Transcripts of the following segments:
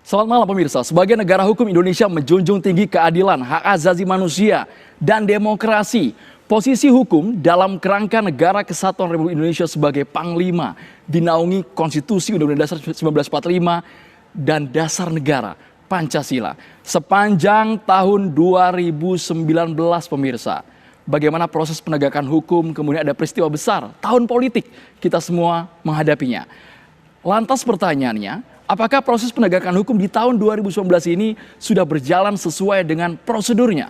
Selamat malam pemirsa, sebagai negara hukum Indonesia menjunjung tinggi keadilan, hak asasi manusia, dan demokrasi. Posisi hukum dalam kerangka Negara Kesatuan Republik Indonesia sebagai Panglima dinaungi Konstitusi Undang-Undang Dasar 1945 dan Dasar Negara Pancasila. Sepanjang tahun 2019 pemirsa, bagaimana proses penegakan hukum, kemudian ada peristiwa besar, tahun politik, kita semua menghadapinya. Lantas pertanyaannya, apakah proses penegakan hukum di tahun 2019 ini sudah berjalan sesuai dengan prosedurnya?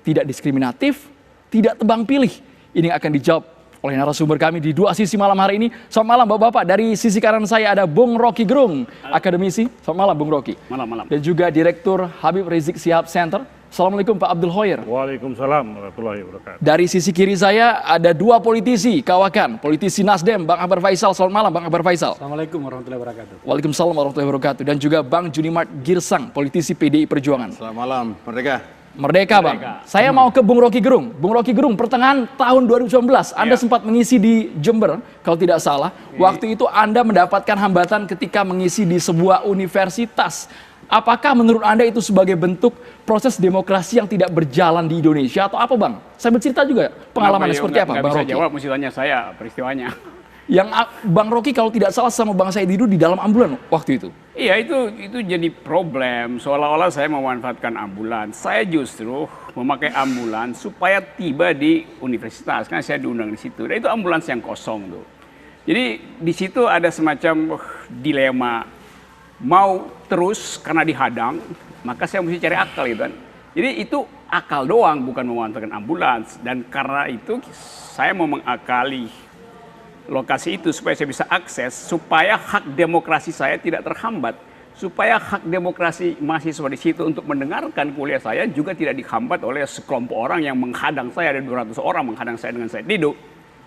Tidak diskriminatif, tidak tebang pilih. Ini akan dijawab oleh narasumber kami di dua sisi malam hari ini. Selamat malam Bapak-Bapak. Dari sisi kanan saya ada Bung Rocky Gerung, akademisi. Selamat malam Bung Rocky. Malam. Dan juga Direktur Habib Rizik Sihab Center. Assalamualaikum Pak Abdul Hoyer. Waalaikumsalam warahmatullahi wabarakatuh. Dari sisi kiri saya ada dua politisi kawakan, politisi Nasdem, Bang Akbar Faisal. Selamat malam Bang Akbar Faisal. Assalamualaikum warahmatullahi wabarakatuh. Waalaikumsalam warahmatullahi wabarakatuh. Dan juga Bang Junimart Girsang, politisi PDI Perjuangan. Selamat malam, Merdeka. Merdeka Bang. Saya mau ke Bung Rocky Gerung. Bung Rocky Gerung, pertengahan tahun 2019 Anda sempat mengisi di Jember, kalau tidak salah. Waktu itu Anda mendapatkan hambatan ketika mengisi di sebuah universitas. Apakah menurut Anda itu sebagai bentuk proses demokrasi yang tidak berjalan di Indonesia atau apa Bang? Saya bercerita juga pengalamannya seperti apa Bang Rocky? Jawab, mesti tanya saya peristiwanya. Yang Bang Rocky kalau tidak salah sama Bang Said Didu di dalam ambulan waktu itu. Iya, itu jadi problem. Seolah-olah saya memanfaatkan ambulans. Saya justru memakai ambulans supaya tiba di universitas. Karena saya diundang di situ. Dan itu ambulans yang kosong tuh. Jadi di situ ada semacam dilema. Mau terus karena dihadang, maka saya mesti cari akal gitu kan. Jadi itu akal doang, bukan memanfaatkan ambulans. Dan karena itu saya mau mengakali lokasi itu supaya saya bisa akses, supaya hak demokrasi saya tidak terhambat, supaya hak demokrasi mahasiswa di situ untuk mendengarkan kuliah saya juga tidak dihambat oleh sekelompok orang yang menghadang saya, ada 200 orang menghadang saya dengan Said Didu.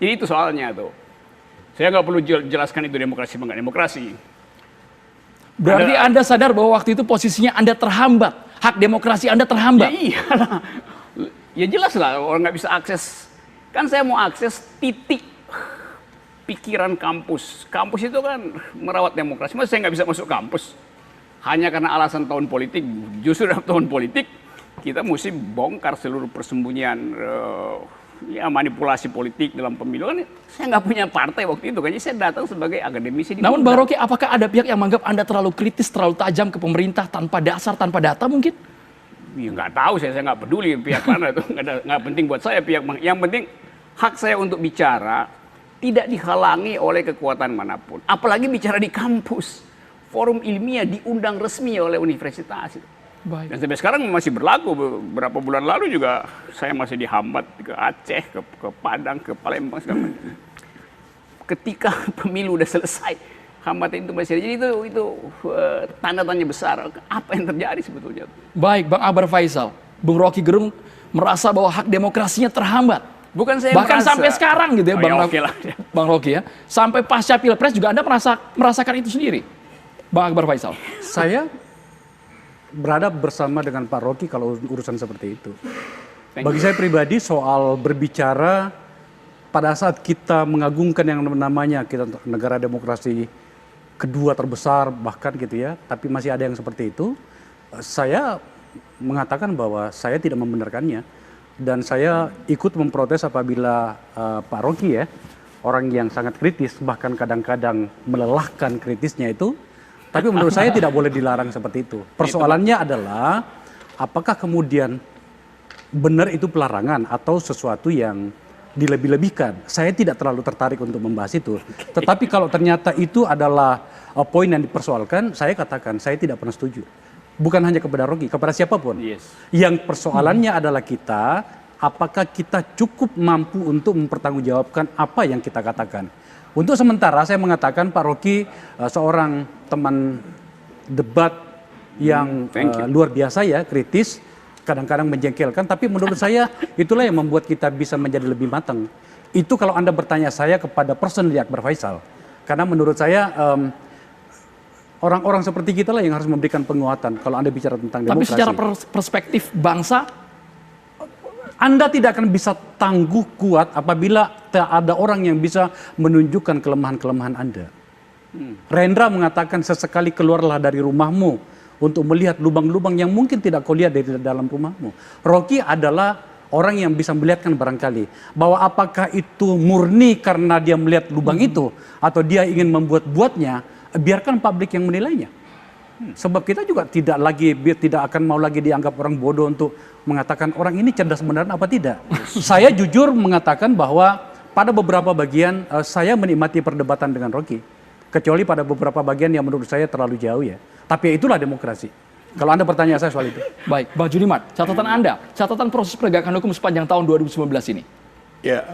Jadi itu soalnya tuh. Saya nggak perlu jelaskan itu demokrasi bukan demokrasi. Berarti Anda sadar bahwa waktu itu posisinya Anda terhambat, hak demokrasi Anda terhambat. Ya iyalah, ya jelas lah orang nggak bisa akses. Kan saya mau akses titik pikiran kampus. Kampus itu kan merawat demokrasi. Masa saya nggak bisa masuk kampus? Hanya karena alasan tahun politik. Justru dalam tahun politik kita mesti bongkar seluruh persembunyian manipulasi politik dalam pemilu. Kan saya nggak punya partai waktu itu. Kayaknya saya datang sebagai akademisi. Namun Bang Rocky, apakah ada pihak yang menganggap Anda terlalu kritis, terlalu tajam ke pemerintah tanpa dasar, tanpa data mungkin? Ya nggak tahu, saya nggak peduli pihak mana itu. Nggak penting buat saya pihak. Yang penting hak saya untuk bicara tidak dihalangi oleh kekuatan manapun. Apalagi bicara di kampus. Forum ilmiah diundang resmi oleh universitas. Baik. Dan sampai sekarang masih berlaku. Beberapa bulan lalu juga saya masih dihambat ke Aceh, ke Padang, ke Palembang. Ketika pemilu udah selesai, hambatan itu masih ada. Jadi itu tanda tanya besar. Apa yang terjadi sebetulnya? Baik, Bang Akbar Faisal. Bung Rocky Gerung merasa bahwa hak demokrasinya terhambat. Bukan saya bahkan merasa. Sampai sekarang gitu ya, Bang Rocky ya. Sampai pasca Pilpres juga Anda merasakan itu sendiri, Bang Akbar Faisal. Saya berada bersama dengan Pak Rocky kalau urusan seperti itu. Bagi saya pribadi soal berbicara pada saat kita mengagungkan yang namanya kita negara demokrasi kedua terbesar bahkan gitu ya, tapi masih ada yang seperti itu, saya mengatakan bahwa saya tidak membenarkannya. Dan saya ikut memprotes apabila Pak Rocky ya, orang yang sangat kritis, bahkan kadang-kadang melelahkan kritisnya itu. Tapi menurut saya tidak boleh dilarang seperti itu. Persoalannya adalah apakah kemudian benar itu pelarangan atau sesuatu yang dilebih-lebihkan. Saya tidak terlalu tertarik untuk membahas itu. Tetapi kalau ternyata itu adalah poin yang dipersoalkan, saya katakan saya tidak pernah setuju. Bukan hanya kepada Rocky, kepada siapapun. Yang persoalannya adalah kita, apakah kita cukup mampu untuk mempertanggungjawabkan apa yang kita katakan. Untuk sementara saya mengatakan Pak Rocky seorang teman debat yang luar biasa ya, kritis, kadang-kadang menjengkelkan. Tapi menurut saya itulah yang membuat kita bisa menjadi lebih matang. Itu kalau Anda bertanya saya kepada personally Akbar Faisal. Karena menurut saya orang-orang seperti kita lah yang harus memberikan penguatan kalau Anda bicara tentang demokrasi. Tapi secara perspektif bangsa, Anda tidak akan bisa tangguh kuat apabila tak ada orang yang bisa menunjukkan kelemahan-kelemahan Anda. Rendra mengatakan sesekali keluarlah dari rumahmu untuk melihat lubang-lubang yang mungkin tidak kau lihat dari dalam rumahmu. Rocky adalah orang yang bisa melihatkan barangkali bahwa apakah itu murni karena dia melihat lubang itu atau dia ingin membuat-buatnya, biarkan publik yang menilainya. Sebab kita juga tidak akan mau lagi dianggap orang bodoh untuk mengatakan orang ini cerdas beneran apa tidak. Saya jujur mengatakan bahwa pada beberapa bagian saya menikmati perdebatan dengan Rocky. Kecuali pada beberapa bagian yang menurut saya terlalu jauh ya. Tapi itulah demokrasi. Kalau Anda bertanya saya soal itu. Baik, Bang Junimart, catatan Anda, catatan proses penegakan hukum sepanjang tahun 2019 ini. Ya,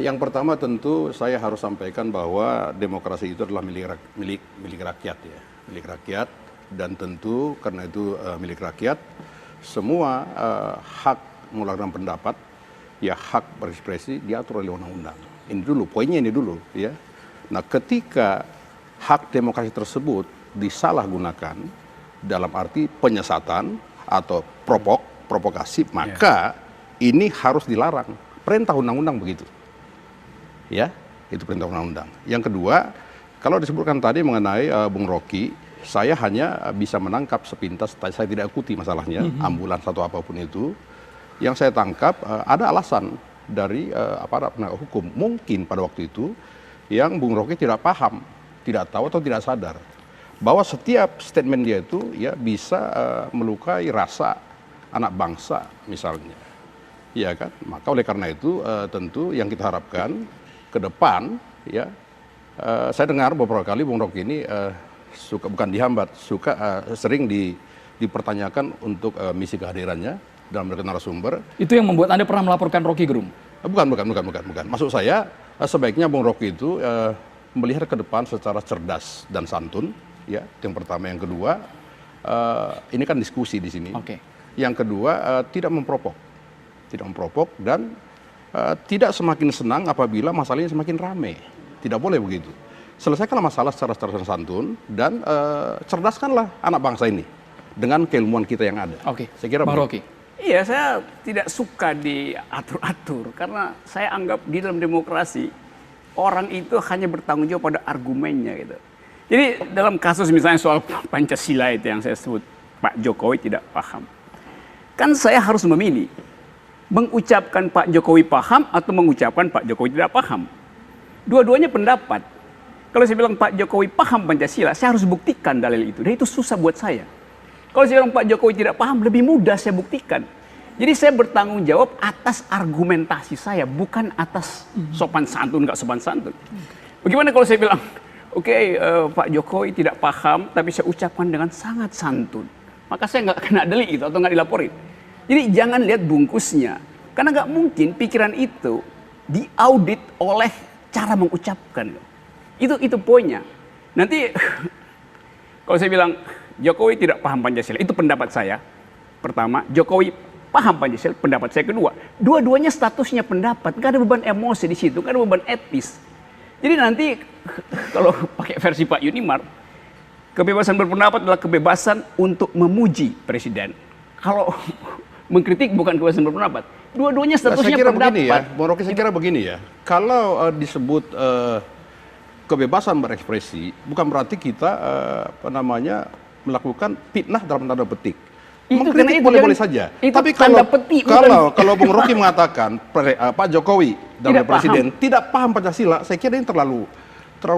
yang pertama tentu saya harus sampaikan bahwa demokrasi itu adalah milik rakyat ya, milik rakyat, dan tentu karena itu milik rakyat, semua hak mengulangkan pendapat, ya hak berekspresi diatur oleh undang-undang. Ini dulu, poinnya ini dulu ya. Nah, ketika hak demokrasi tersebut disalahgunakan dalam arti penyesatan atau provokasi, maka ini harus dilarang. Perintah undang-undang begitu. Ya, itu perintah undang-undang. Yang kedua, kalau disebutkan tadi mengenai Bung Rocky, saya hanya bisa menangkap sepintas, saya tidak ikuti masalahnya, ambulans atau apapun itu. Yang saya tangkap ada alasan dari aparat penegak hukum. Mungkin pada waktu itu yang Bung Rocky tidak paham, tidak tahu atau tidak sadar bahwa setiap statement dia itu ya bisa melukai rasa anak bangsa misalnya, ya kan? Maka oleh karena itu tentu yang kita harapkan ke depan ya, saya dengar beberapa kali Bung Rocky ini suka bukan dihambat, sering dipertanyakan untuk misi kehadirannya dalam narasumber. Itu yang membuat Anda pernah melaporkan Rocky Gerung? Bukan. Maksud saya sebaiknya Bung Rocky itu melihat ke depan secara cerdas dan santun, ya. Yang pertama, yang kedua, ini kan diskusi di sini. Oke. Yang kedua, tidak memprovok, dan tidak semakin senang apabila masalahnya semakin ramai. Tidak boleh begitu. Selesaikanlah masalah secara cerdas dan santun, dan cerdaskanlah anak bangsa ini dengan keilmuan kita yang ada. Oke. Saya kira Bang Rocky. Iya, saya tidak suka diatur-atur karena saya anggap di dalam demokrasi orang itu hanya bertanggung jawab pada argumennya gitu. Jadi dalam kasus misalnya soal Pancasila itu yang saya sebut Pak Jokowi tidak paham. Kan saya harus memilih mengucapkan Pak Jokowi paham atau mengucapkan Pak Jokowi tidak paham. Dua-duanya pendapat. Kalau saya bilang Pak Jokowi paham Pancasila, saya harus buktikan dalil itu. Dan itu susah buat saya. Kalau saya bilang Pak Jokowi tidak paham, lebih mudah saya buktikan. Jadi saya bertanggung jawab atas argumentasi saya, bukan atas sopan santun, nggak sopan santun. Bagaimana kalau saya bilang, oke, Pak Jokowi tidak paham, tapi saya ucapkan dengan sangat santun. Maka saya nggak kena delik itu atau nggak dilaporin. Jadi jangan lihat bungkusnya. Karena nggak mungkin pikiran itu diaudit oleh cara mengucapkan. Itu poinnya. Nanti kalau saya bilang Jokowi tidak paham Pancasila, itu pendapat saya. Pertama, Jokowi paham Pancasila, pendapat saya kedua. Dua-duanya statusnya pendapat, nggak ada beban emosi di situ, nggak ada beban etis. Jadi nanti kalau pakai versi Pak Junimart, kebebasan berpendapat adalah kebebasan untuk memuji presiden. Kalau mengkritik bukan kebebasan berpendapat. Dua-duanya statusnya pendapat. Begini ya, Bung Rocky, saya kira begini ya. Kalau disebut kebebasan berekspresi, bukan berarti kita melakukan fitnah dalam tanda petik. Mengkritik boleh-boleh saja. Tapi kalau Bung Rocky mengatakan Pak Jokowi dalam presiden tidak paham Pancasila, saya kira ini terlalu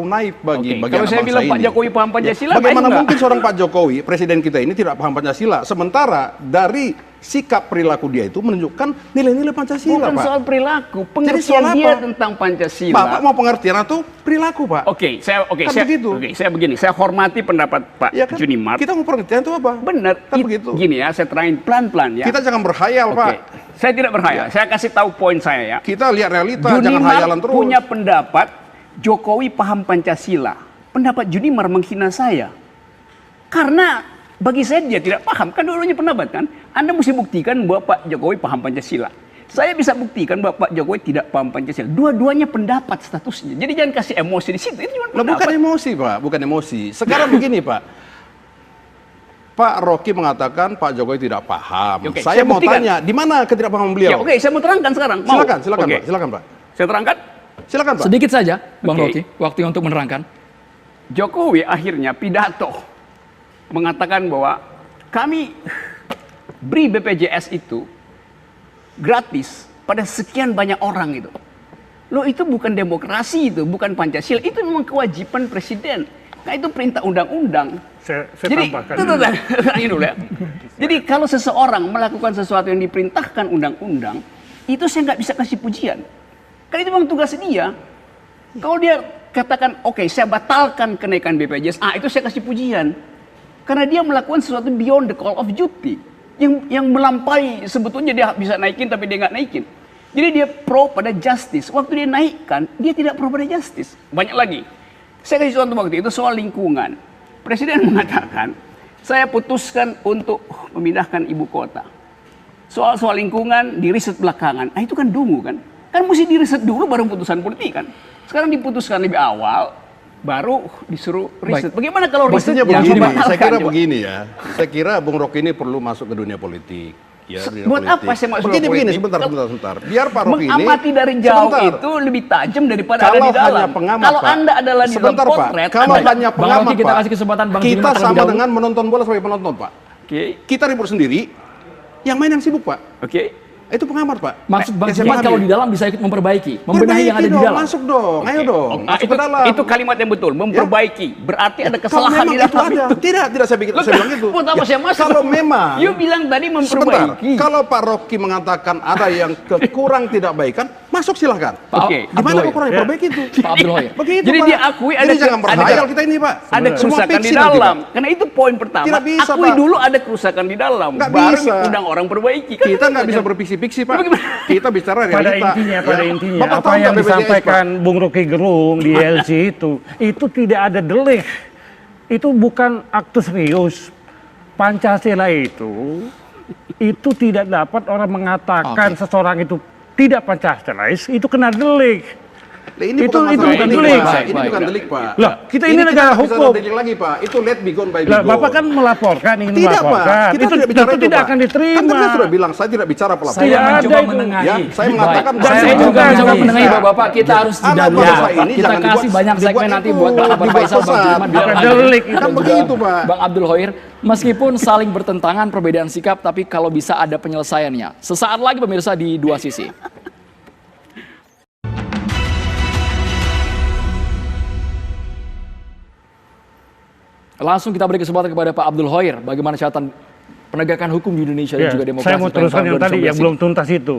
naif bagi anak bangsa ini. Kalau saya bilang Pak Jokowi paham Pancasila, bagaimana mungkin seorang Pak Jokowi, presiden kita ini tidak paham Pancasila, sementara dari sikap perilaku dia itu menunjukkan nilai-nilai Pancasila, bukan Pak. soal perilaku, pengertian dia tentang Pancasila. Bapak mau pengertian atau perilaku, Pak? Saya begini, saya hormati pendapat Pak Junimart. Kita mau pengertian itu apa? Benar, begitu. Gini ya, saya terangin pelan-pelan ya. Kita jangan berhayal, Pak. Saya tidak berhayal, saya kasih tahu poin saya ya. Kita lihat realita, jangan hayalan terus. Junimart punya pendapat Jokowi paham Pancasila. Pendapat Junimart menghina saya. Karena bagi saya dia tidak paham, kan dua-duanya pendapat kan. Anda mesti buktikan bahwa Pak Jokowi paham Pancasila. Saya bisa buktikan bahwa Pak Jokowi tidak paham Pancasila. Dua-duanya pendapat statusnya. Jadi jangan kasih emosi di situ. Itu cuma pendapat. Bukan emosi, Pak. Bukan emosi. Sekarang begini, Pak. Pak Rocky mengatakan Pak Jokowi tidak paham. Saya mau tanya, di mana ketidakpahaman beliau? Ya, saya mau terangkan sekarang. Silakan, Pak. Silakan, Pak. Saya terangkan? Silakan, Pak. Sedikit saja, Bang Rocky, waktunya untuk menerangkan. Jokowi akhirnya pidato mengatakan bahwa kami beri BPJS itu gratis pada sekian banyak orang itu. Loh, itu bukan demokrasi, itu bukan Pancasila, itu memang kewajiban presiden. Nah, itu perintah undang-undang. Saya Jadi, tambahkan. ini dulu ya. Jadi kalau seseorang melakukan sesuatu yang diperintahkan undang-undang, itu saya nggak bisa kasih pujian. Karena itu memang tugas dia. Kalau dia katakan, oke, saya batalkan kenaikan BPJS, itu saya kasih pujian. Karena dia melakukan sesuatu beyond the call of duty. Yang melampaui, sebetulnya dia bisa naikin tapi dia nggak naikin. Jadi dia pro pada justice. Waktu dia naikkan, dia tidak pro pada justice. Banyak lagi. Saya kasih contoh waktu itu soal lingkungan. Presiden mengatakan, saya putuskan untuk memindahkan ibu kota. Soal lingkungan diriset belakangan. Itu kan dungu kan. Kan mesti diriset dulu baru putusan politik kan. Sekarang diputuskan lebih awal, baru disuruh riset. Bagaimana kalau riset Mestinya begini, dibatalkan, saya kira coba? begini ya. Saya kira Bung Rocky ini perlu masuk ke dunia politik. Ya, dunia Buat politik. apa saya masuk Begini, ke begini, politik? sebentar. Biar Pak Rocky ini Mengamati dari jauh sebentar. itu lebih tajam daripada Kalau ada di dalam. hanya pengamat, Kalau Pak. Anda adalah di dalam Sebentar, Pak. potret, Kalau Anda- hanya Bang pengamat, Rocky, kita Pak, kasih kesempatan Bang kita Zilma terlebih sama dahulu. dengan menonton bola sebagai penonton, Pak. Oke, Kita ribut sendiri, yang main yang sibuk, Pak. oke. Itu pengamat, Pak. Maksud Bang Yang saya Zilma pahami. kalau di dalam bisa ikut memperbaiki, membenahi yang ada di dong, dalam. Masuk dong, ayo dong. Masuk ke dalam. Itu kalimat yang betul, memperbaiki. Berarti ada Kalau kesalahan memang di itu dalam ada. itu. Tidak saya bilang itu. Buat apa saya masuk? Kalau memang You bilang tadi sebentar, memperbaiki. kalau Pak Rocky mengatakan ada yang kurang tidak baikan, masuk silahkan. Pak Oke. Di mana Abdul kekurangan? Hoyer. Perbaiki itu. Pak Abdul Hoyer. Begitu, Jadi Pak. dia akui ada Jadi jangan ada- berhayal kita ini, Pak. Ada Semua kerusakan di fiksi nanti, dalam. Pak. Karena itu poin pertama. Tidak bisa, akui Pak. dulu ada kerusakan di dalam. Nggak baru bisa. undang orang perbaiki. Kan Kita itu nggak bisa aja. berfiksi-fiksi, Pak. Bagaimana? Kita bicara realita. Pada Ya. intinya, Bapak apa tahu yang nggak BPJS, disampaikan Bung Rocky Gerung di LC itu tidak ada delik. Itu bukan akte serius. Pancasila itu tidak dapat orang mengatakan seseorang itu tidak Pancasilais, itu kena delik. Lah, ini Itu bukan masalah bukan delik, delik. Pak. Baik, Ini baik. bukan delik, Pak. Lah, kita ini negara tidak bisa hukum. delik lagi, Pak. Itu let be gone by be Lah, gone. Bapak kan melaporkan, ingin Tidak, Pak. melaporkan. Kita Itu tidak bicara tentu itu, tidak Pak. akan diterima. Kan tadi saya sudah bilang, saya tidak bicara pelaporan. Saya Tidak mencoba ada itu. menengahi. Ya, saya mengatakan Baik. bahwa Saya saya juga tidak mencoba bisa. menengahi Bapak. Kita harus Anak jeda dulu. bangsa ini Kita jangan kasih dibuat- banyak segmen dibuat nanti itu, buat Bapak dibuat Faisal, Bang sesat. Zulman, Bukan Bang delik. Andi, Kan dan begitu, juga Pak. Bang Abdul Hoyer. Meskipun saling bertentangan perbedaan sikap, tapi kalau bisa ada penyelesaiannya. Sesaat lagi pemirsa di Dua Sisi. Langsung kita beri kesempatan kepada Pak Abdul Hoyer. Bagaimana catatan penegakan hukum di Indonesia dan Ya, juga demokrasi. saya mau teruskan tahun yang tadi 2019 yang belum tuntas itu.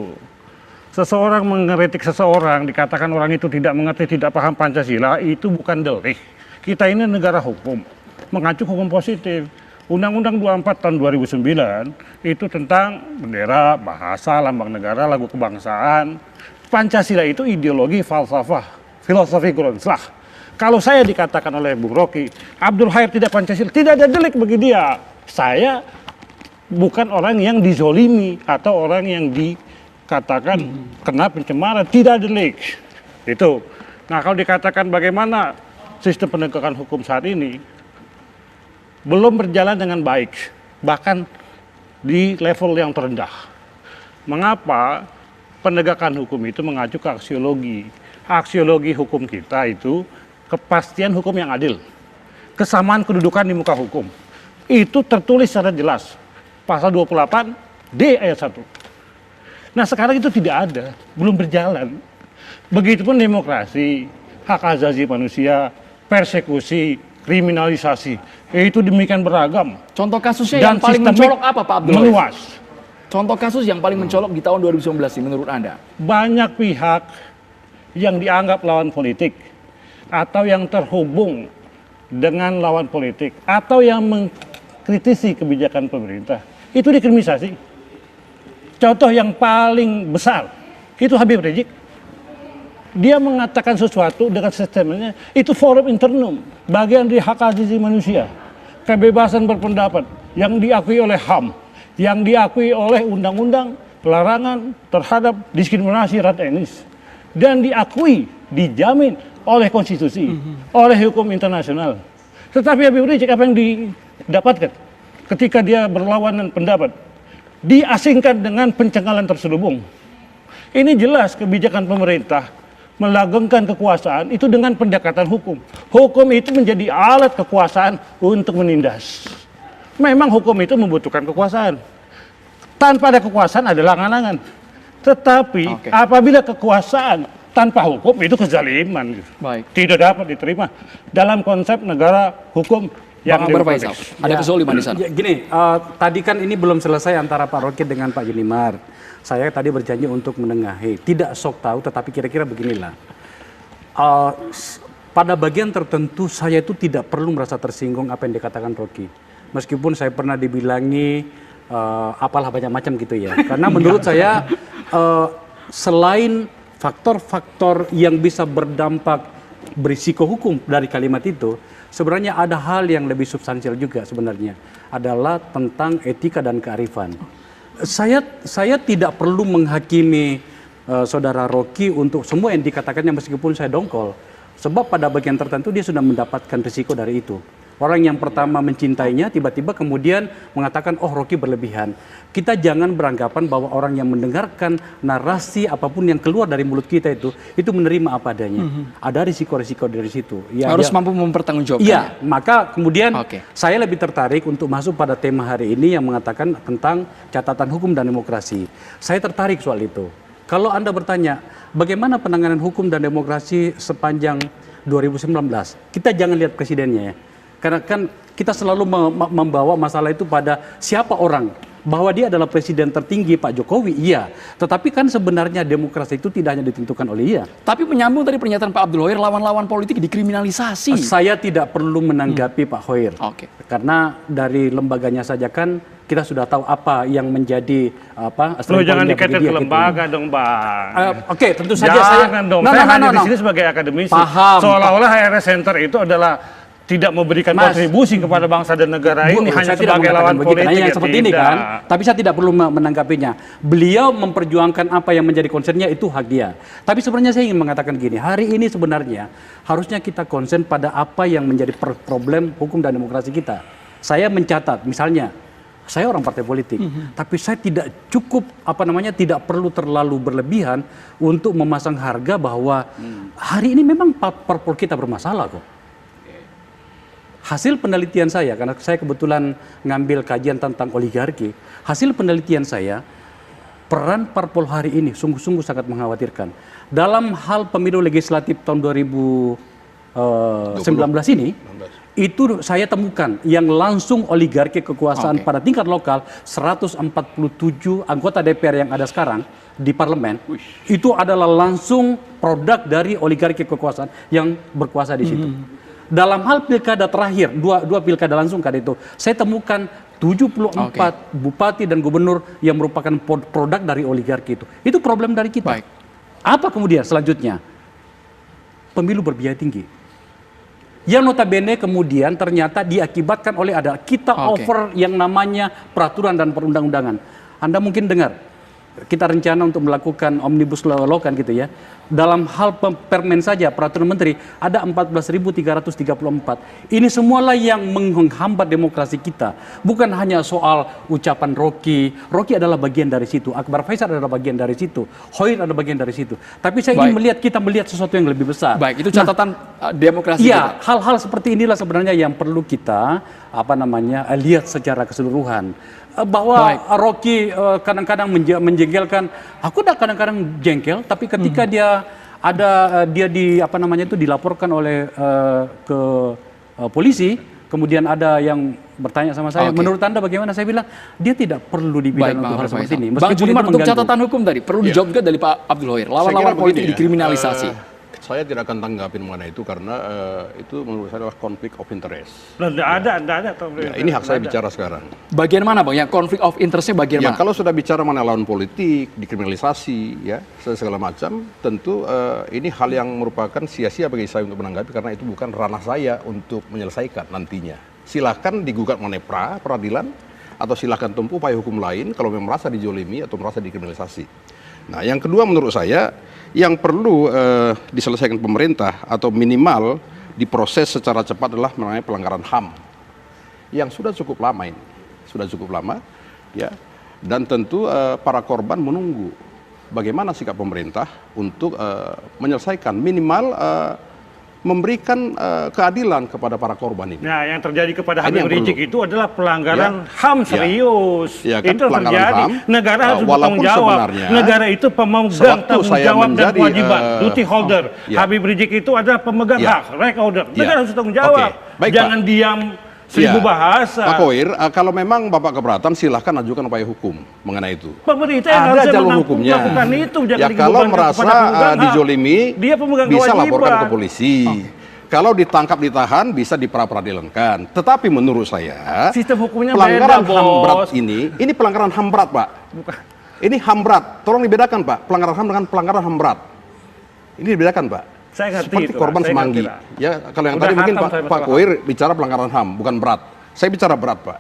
Seseorang mengkritik seseorang, dikatakan orang itu tidak mengerti, tidak paham Pancasila, itu bukan delik. Kita ini negara hukum, mengacu hukum positif. Undang-Undang 24 tahun 2009 itu tentang bendera, bahasa, lambang negara, lagu kebangsaan. Pancasila itu ideologi, falsafah, filosofi Grundslag. Kalau saya dikatakan oleh Bung Rocky, Abdul Hoyer tidak Pancasila, tidak ada delik bagi dia. Saya bukan orang yang dizolimi atau orang yang dikatakan kena pencemaran, tidak delik. Itu. Nah, kalau dikatakan bagaimana sistem penegakan hukum saat ini belum berjalan dengan baik, bahkan di level yang terendah. Mengapa penegakan hukum itu mengacu ke aksiologi? Aksiologi hukum kita itu kepastian hukum yang adil, kesamaan kedudukan di muka hukum. Itu tertulis secara jelas. Pasal 28 D ayat 1. Nah, sekarang itu tidak ada, belum berjalan. Begitupun demokrasi, hak asasi manusia, persekusi, kriminalisasi. Itu demikian beragam. Contoh kasusnya Dan yang paling sistemik mencolok apa Pak Abdul Hoyer? meluas. Contoh kasus yang paling mencolok di tahun 2019 ini menurut Anda? Banyak pihak yang dianggap lawan politik atau yang terhubung dengan lawan politik atau yang mengkritisi kebijakan pemerintah itu dikriminalisasi. Contoh yang paling besar itu Habib Rizik. Dia mengatakan sesuatu dengan sistemnya itu forum internum, bagian dari hak asasi manusia, kebebasan berpendapat yang diakui oleh HAM, yang diakui oleh undang-undang pelarangan terhadap diskriminasi ras etnis, dan diakui, dijamin oleh konstitusi, oleh hukum internasional. Tetapi Habib Rizik apa yang didapatkan ketika dia berlawanan pendapat? Diasingkan dengan pencengkalan terselubung. Ini jelas kebijakan pemerintah melanggengkan kekuasaan itu dengan pendekatan hukum. Hukum itu menjadi alat kekuasaan untuk menindas. Memang hukum itu membutuhkan kekuasaan. Tanpa ada kekuasaan adalah angan-angan. Tetapi apabila kekuasaan tanpa hukum itu kezaliman. Baik. Tidak dapat diterima dalam konsep negara hukum yang Bang Akbar Faisal, demokratis. ada kezoliman di sana. Ya, gini, tadi kan ini belum selesai antara Pak Rocky dengan Pak Junimar. Saya tadi berjanji untuk menengahi. Tidak sok tahu, tetapi kira-kira beginilah. Pada bagian tertentu saya itu tidak perlu merasa tersinggung apa yang dikatakan Rocky. Meskipun saya pernah dibilangi apalah banyak macam gitu ya. Karena menurut saya selain faktor-faktor yang bisa berdampak berisiko hukum dari kalimat itu, sebenarnya ada hal yang lebih substansial juga sebenarnya, adalah tentang etika dan kearifan. Saya tidak perlu menghakimi saudara Rocky untuk semua yang dikatakannya meskipun saya dongkol. Sebab pada bagian tertentu dia sudah mendapatkan risiko dari itu. Orang yang pertama mencintainya tiba-tiba kemudian mengatakan, oh Rocky berlebihan. Kita jangan beranggapan bahwa orang yang mendengarkan narasi apapun yang keluar dari mulut kita itu menerima apa adanya. Ada risiko-risiko dari situ. Ya, Harus mampu mempertanggungjawabkan. Iya, maka kemudian saya lebih tertarik untuk masuk pada tema hari ini yang mengatakan tentang catatan hukum dan demokrasi. Saya tertarik soal itu. Kalau Anda bertanya, bagaimana penanganan hukum dan demokrasi sepanjang 2019? Kita jangan lihat presidennya ya. Karena kan kita selalu membawa masalah itu pada siapa orang. Bahwa dia adalah presiden tertinggi Pak Jokowi, iya. Tetapi kan sebenarnya demokrasi itu tidak hanya ditentukan oleh ia. Tapi menyambung tadi pernyataan Pak Abdul Hoir, lawan-lawan politik dikriminalisasi. Saya tidak perlu menanggapi Pak Hoir. Karena dari lembaganya saja kan kita sudah tahu apa yang menjadi apa. Lo jangan dikaitkan ke lembaga dong, Bang. Oke, tentu saja jangan dong. Saya hanya di sini sebagai akademisi. Paham. Seolah-olah HRS Center itu adalah tidak memberikan kontribusi kepada bangsa dan negara ini hanya sebagai lawan politik yang seperti ini kan. Tapi saya tidak perlu menanggapinya. Beliau memperjuangkan apa yang menjadi concernnya, itu hak dia. Tapi sebenarnya saya ingin mengatakan gini, hari ini sebenarnya harusnya kita konsen pada apa yang menjadi problem hukum dan demokrasi kita. Saya mencatat misalnya, saya orang partai politik, tapi saya tidak cukup tidak perlu terlalu berlebihan untuk memasang harga bahwa hari ini memang parpol kita bermasalah kok. Hasil penelitian saya, karena saya kebetulan ngambil kajian tentang oligarki, hasil penelitian saya, peran parpol hari ini sungguh-sungguh sangat mengkhawatirkan. Dalam hal pemilu legislatif tahun 2019 ini, itu saya temukan yang langsung oligarki kekuasaan pada tingkat lokal, 147 anggota DPR yang ada sekarang di parlemen, itu adalah langsung produk dari oligarki kekuasaan yang berkuasa di situ. Dalam hal pilkada terakhir, dua pilkada langsung kan itu, saya temukan 74 bupati dan gubernur yang merupakan produk dari oligarki itu. Itu problem dari kita. Apa kemudian selanjutnya? Pemilu berbiaya tinggi. Yang notabene kemudian ternyata diakibatkan oleh ada kita over yang namanya peraturan dan perundang-undangan. Anda mungkin dengar, kita rencana untuk melakukan omnibus law kan gitu ya. Dalam hal permen saja peraturan menteri ada 14.334. Ini semualah yang menghambat demokrasi kita. Bukan hanya soal ucapan Rocky. Rocky adalah bagian dari situ. Akbar Faisal adalah bagian dari situ. Hoir adalah bagian dari situ. Tapi saya ingin kita melihat sesuatu yang lebih besar. Baik, itu catatan demokrasi. Iya, hal-hal seperti inilah sebenarnya yang perlu kita lihat secara keseluruhan. Bahwa Rocky kadang-kadang menjengkelkan, aku udah kadang-kadang jengkel, tapi ketika dia dilaporkan oleh ke polisi, kemudian ada yang bertanya sama saya, menurut Anda bagaimana? Saya bilang dia tidak perlu dipidana untuk hal seperti ini. Bang Junimar, untuk catatan hukum tadi perlu dijawab juga dari Pak Abdul Hoir, lawan-lawan politik dikriminalisasi. Saya tidak akan tanggapin mengenai itu karena itu menurut saya adalah konflik of interest. Tidak ada. Ini hak saya bicara sekarang. Bagian mana Bang? Yang konflik of interestnya bagian mana? Kalau sudah bicara mengenai lawan politik, dikriminalisasi, segala macam, tentu ini hal yang merupakan sia-sia bagi saya untuk menanggapi karena itu bukan ranah saya untuk menyelesaikan nantinya. Silahkan digugat mengenai peradilan atau silahkan tempuh upaya hukum lain kalau memang merasa dijolimi atau merasa dikriminalisasi. Nah, yang kedua menurut saya yang perlu diselesaikan pemerintah atau minimal diproses secara cepat adalah mengenai pelanggaran HAM yang sudah cukup lama ini, dan tentu para korban menunggu bagaimana sikap pemerintah untuk menyelesaikan minimal memberikan keadilan kepada para korban ini. Nah, yang terjadi kepada Ini Habib yang Rizik perlu. itu adalah pelanggaran Ya. HAM Ya. serius. Ya, kan, Itu pelanggaran terjadi. HAM, Negara harus walaupun bertanggung jawab. sebenarnya Negara itu pemegang sewaktu tanggung saya jawab dan menjadi, kewajiban, duty holder. ya. Habib Rizik itu adalah pemegang Ya. hak, right holder. Ya. Negara harus bertanggung jawab. Oke. Baik, Jangan Pak. diam seribu Ya. bahasa. Pak Koir, kalau memang Bapak keberatan, silahkan ajukan upaya hukum mengenai itu. Pemerintah yang Ada harusnya jalur melakukan hukumnya. itu, jangan Ya kalau dibebankan merasa kepada pemegang hak. dizolimi, Dia pemegang bisa kewajiban. laporkan ke polisi. Kalau ditangkap ditahan, bisa diperadilankan. Tetapi menurut saya, Sistem hukumnya pelanggaran beda, HAM berat Bos. ini pelanggaran HAM berat, Pak. Bukan. Ini HAM berat. Tolong dibedakan, Pak. Pelanggaran HAM dengan pelanggaran HAM berat. Ini dibedakan, Pak. Saya ngerti Seperti itu, korban Pak. Saya Semanggi. ngerti, Pak. Ya, kalau yang Udah tadi mungkin hatam Pak, saya Pak masalah Koir bicara pelanggaran HAM, bukan berat. Saya bicara berat, Pak.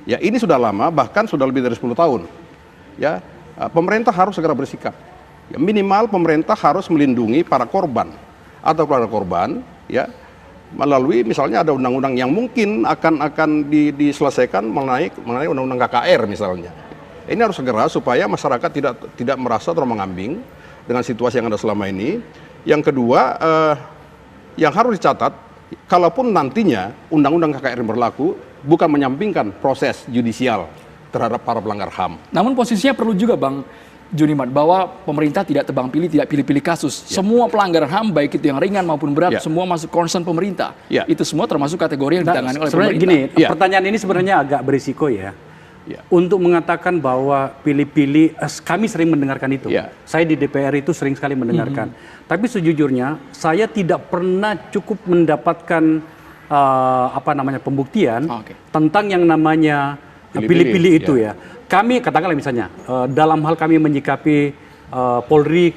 Ya, ini sudah lama, bahkan sudah lebih dari 10 tahun. Ya, pemerintah harus segera bersikap. Ya, minimal pemerintah harus melindungi para korban atau keluarga korban, ya, melalui misalnya ada undang-undang yang mungkin akan diselesaikan mengenai undang-undang KKR misalnya. Ini harus segera supaya masyarakat tidak merasa terombang-ambing dengan situasi yang ada selama ini. Yang kedua, yang harus dicatat, kalaupun nantinya undang-undang KKR berlaku, bukan menyampingkan proses judicial terhadap para pelanggar HAM. Namun posisinya perlu juga Bang Junimat, bahwa pemerintah tidak tebang pilih, tidak pilih-pilih kasus. Semua pelanggaran HAM, baik itu yang ringan maupun berat, Ya. semua masuk concern pemerintah. Ya. Itu semua termasuk kategori yang ditangani oleh Sebenarnya pemerintah. gini, Iya. pertanyaan ini sebenarnya agak berisiko ya. Ya. Untuk mengatakan bahwa pilih-pilih, kami sering mendengarkan itu. Ya. Saya di DPR itu sering sekali mendengarkan. Tapi sejujurnya, saya tidak pernah cukup mendapatkan pembuktian Oke. tentang yang namanya Pilih-pilih, pilih-pilih itu ya. Kami katakanlah misalnya dalam hal kami menyikapi Polri,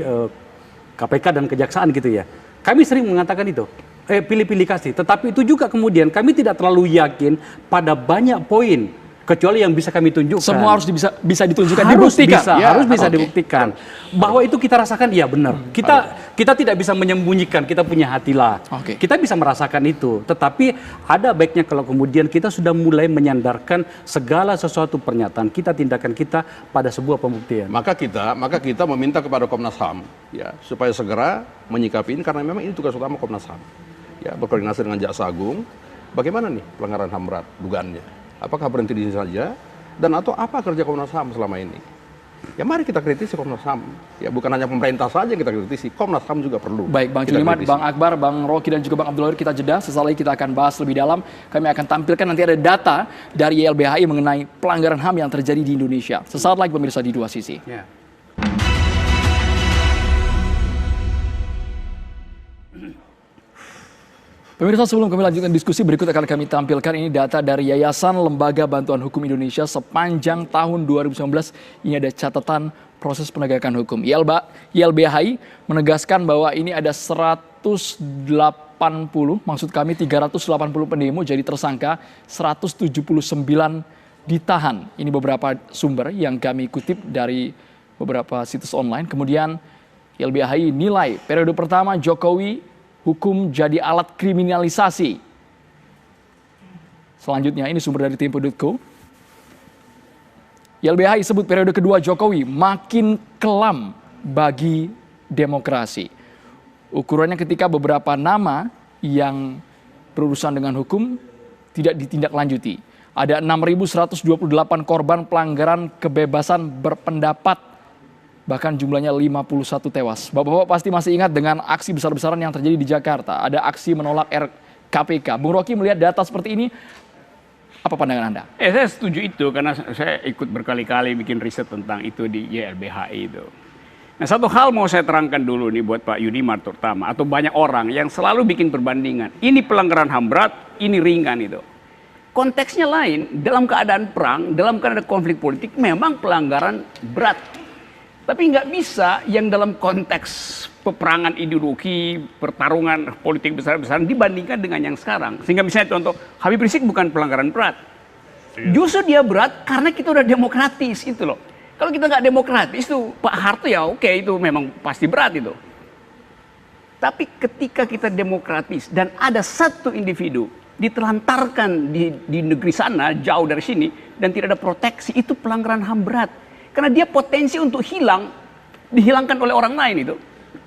KPK dan Kejaksaan gitu ya. Kami sering mengatakan itu. Pilih-pilih kasih. Tetapi itu juga kemudian kami tidak terlalu yakin pada banyak poin. Kecuali yang bisa kami tunjukkan. Semua harus bisa ditunjukkan, harus dibuktikan. bisa, Ya, harus bisa oke. dibuktikan. Bahwa itu kita rasakan, iya benar. Kita tidak bisa menyembunyikan, kita punya hatilah. Oke. Kita bisa merasakan itu. Tetapi ada baiknya kalau kemudian kita sudah mulai menyandarkan segala sesuatu pernyataan kita, tindakan kita pada sebuah pembuktian. Maka kita meminta kepada Komnas HAM ya supaya segera menyikapi ini karena memang ini tugas utama Komnas HAM. Ya, berkoordinasi dengan Jaksa Agung. Bagaimana nih pelanggaran HAM berat dugaannya? Apakah berhenti di sini saja? Dan atau apa kerja Komnas HAM selama ini? Ya mari kita kritisi Komnas HAM. Ya bukan hanya pemerintah saja yang kita kritisi, Komnas HAM juga perlu. Baik, Bang kita Junimat, kritisi. Bang Akbar, Bang Rocky, dan juga Bang Abdul Lahir, kita jeda. Sesaat lagi kita akan bahas lebih dalam. Kami akan tampilkan nanti ada data dari YLBHI mengenai pelanggaran HAM yang terjadi di Indonesia. Sesaat lagi pemirsa di Dua Sisi. Ya. Pemirsa, sebelum kami lanjutkan diskusi, berikut akan kami tampilkan ini data dari Yayasan Lembaga Bantuan Hukum Indonesia sepanjang tahun 2019. Ini ada catatan proses penegakan hukum. YLBHI menegaskan bahwa ini ada 180, maksud kami 380 pendemo jadi tersangka, 179 ditahan. Ini beberapa sumber yang kami kutip dari beberapa situs online. Kemudian YLBHI nilai periode pertama Jokowi hukum jadi alat kriminalisasi. Selanjutnya ini sumber dari Tempo.co. YLBHI sebut periode kedua Jokowi makin kelam bagi demokrasi. Ukurannya ketika beberapa nama yang berurusan dengan hukum tidak ditindaklanjuti. Ada 6.128 korban pelanggaran kebebasan berpendapat. Bahkan jumlahnya 51 tewas. Bapak-bapak pasti masih ingat dengan aksi besar-besaran yang terjadi di Jakarta. Ada aksi menolak RKPK. Bung Rocky melihat data seperti ini, apa pandangan Anda? Saya setuju itu karena saya ikut berkali-kali bikin riset tentang itu di YLBHI itu. Nah, satu hal mau saya terangkan dulu nih buat Pak Yunimar terutama atau banyak orang yang selalu bikin perbandingan. Ini pelanggaran HAM berat, ini ringan itu. Konteksnya lain, dalam keadaan perang, dalam keadaan konflik politik memang pelanggaran berat. Tapi nggak bisa yang dalam konteks peperangan ideologi, pertarungan politik besar-besaran dibandingkan dengan yang sekarang. Sehingga misalnya contoh, Habib Rizik bukan pelanggaran berat. Justru dia berat karena kita udah demokratis itu loh. Kalau kita nggak demokratis itu Pak Harto ya oke, itu memang pasti berat itu. Tapi ketika kita demokratis dan ada satu individu ditelantarkan di negeri sana jauh dari sini dan tidak ada proteksi, itu pelanggaran HAM berat. Karena dia potensi untuk dihilangkan oleh orang lain itu.